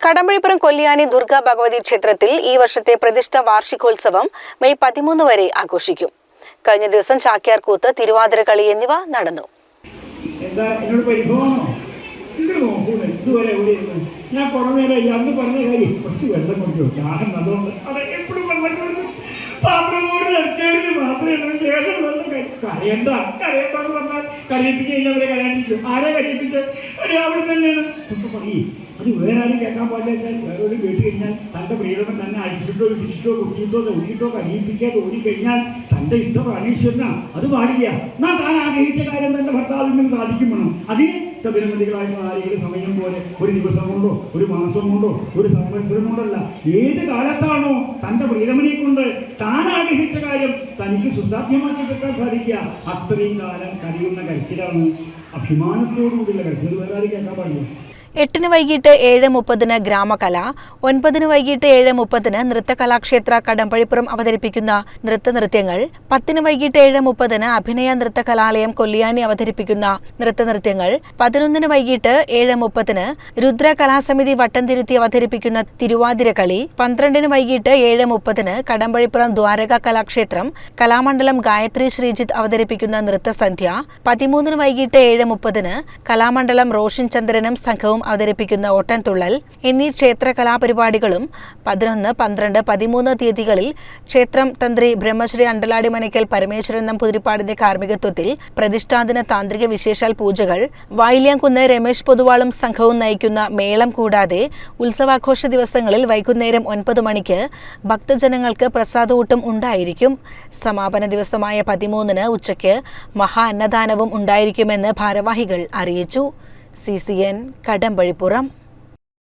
കടമ്പഴിപ്പുറം കൊല്ലിയാനി ദുർഗാ ഭഗവതി ക്ഷേത്രത്തിൽ ഈ വർഷത്തെ പ്രതിഷ്ഠ വാർഷികോത്സവം മെയ് 13 വരെ ആഘോഷിക്കും. കഴിഞ്ഞ ദിവസം ചാക്യാർകൂത്ത്, തിരുവാതിരക്കളി എന്നിവ നടന്നു. ഞാൻ പുറമേലെ അന്ന് പറഞ്ഞ കാര്യം കുറച്ച് വെള്ളം കൊണ്ടുപോകും. ഞാനും അതുകൊണ്ട് അവിടെ എപ്പോഴും വെള്ളം കൊടുക്കും. പാത്രമോട് അടിച്ചതിന് മാത്രമേ ശേഷം കരയണ്ട കരയണ്ടെന്ന് പറഞ്ഞാൽ കരയിപ്പിച്ച് കഴിഞ്ഞവരെ കരയിപ്പിച്ചു. ആരെ കരയിപ്പിച്ച് അവിടെ തന്നെയാണ് ഇപ്പൊ പറയും. അത് വേറെ ആരും കേൾക്കാൻ പാടില്ല വെച്ചാൽ വേറെ ഒരു കേട്ട് കഴിഞ്ഞാൽ തൻ്റെ പ്രിയതമൻ തന്നെ അടിച്ചിട്ടോ ഇടിച്ചിട്ടോ കുട്ടിയിട്ടോ തൊഴിയിട്ടോ കരയിപ്പിക്കാതെ ഓടിക്കഴിഞ്ഞാൽ തൻ്റെ ഇഷ്ടം പ്രാണീശ്വരനാ. അത് പാടില്ല. എന്നാൽ താൻ ആഗ്രഹിച്ച കാര്യം തൻ്റെ ഭർത്താവിനും സാധിക്കും വേണം. അതിന് ശബരിമതികളായിട്ടുള്ള ആരെങ്കിലും സമയം പോലെ ഒരു ദിവസം കൊണ്ടോ ഒരു മാസം കൊണ്ടോ ഒരു സംവത്സരം കൊണ്ടല്ല, ഏത് കാലത്താണോ തൻ്റെ പ്രിയതമനെ കൊണ്ട് താൻ ആഗ്രഹിച്ച കാര്യം തനിക്ക് സുസാധ്യമാക്കി കിട്ടാൻ സാധിക്കുക, അത്രയും കാലം കരയുന്ന കരച്ചിലാണ്. അഭിമാനത്തോടുകൂടിയുള്ള കരച്ചിൽ വേറെ ആരും കേൾക്കാൻ പാടില്ല. 8 വൈകിട്ട് 7:30 ഗ്രാമകല, 9 വൈകിട്ട് 7:30 നൃത്തകലാക്ഷേത്ര കടമ്പഴിപ്പുറം അവതരിപ്പിക്കുന്ന നൃത്തനൃത്യങ്ങൾ, 10 വൈകിട്ട് 7:30 അഭിനയ നൃത്തകലാലയം കൊല്ലിയാനി അവതരിപ്പിക്കുന്ന നൃത്തനൃത്യങ്ങൾ, 11 വൈകിട്ട് 7:30 രുദ്ര കലാസമിതി വട്ടംതിരുത്തി അവതരിപ്പിക്കുന്ന തിരുവാതിരക്കളി, 12 വൈകിട്ട് 7:30 കടമ്പഴിപ്പുറം ദ്വാരക കലാക്ഷേത്രം കലാമണ്ഡലം ഗായത്രി ശ്രീജിത്ത് അവതരിപ്പിക്കുന്ന നൃത്തസന്ധ്യ, 13 വൈകിട്ട് 7:30 കലാമണ്ഡലം റോഷൻ ചന്ദ്രനും സംഘവും അവതരിപ്പിക്കുന്ന ഓട്ടൻതുള്ളൽ എന്നീ ക്ഷേത്ര കലാപരിപാടികളും 11, 12, 13 തീയതികളിൽ ക്ഷേത്രം തന്ത്രി ബ്രഹ്മശ്രീ അണ്ടലാടി മനയ്ക്കൽ പരമേശ്വരൻ നമ്പൂതിരിപ്പാടിന്റെ കാർമ്മികത്വത്തിൽ പ്രതിഷ്ഠാദിന താന്ത്രിക വിശേഷാൽ പൂജകൾ, വായില്യാംകുന്ന് രമേശ് പൊതുവാളും സംഘവും നയിക്കുന്ന മേളം കൂടാതെ ഉത്സവാഘോഷ ദിവസങ്ങളിൽ വൈകുന്നേരം 9 മണിക്ക് ഭക്തജനങ്ങൾക്ക് പ്രസാദൂട്ടും ഉണ്ടായിരിക്കും. സമാപന ദിവസമായ 13 ഉച്ചയ്ക്ക് മഹാ അന്നദാനവും ഉണ്ടായിരിക്കുമെന്ന് ഭാരവാഹികൾ അറിയിച്ചു. CCN കടമ്പഴിപ്പുറം.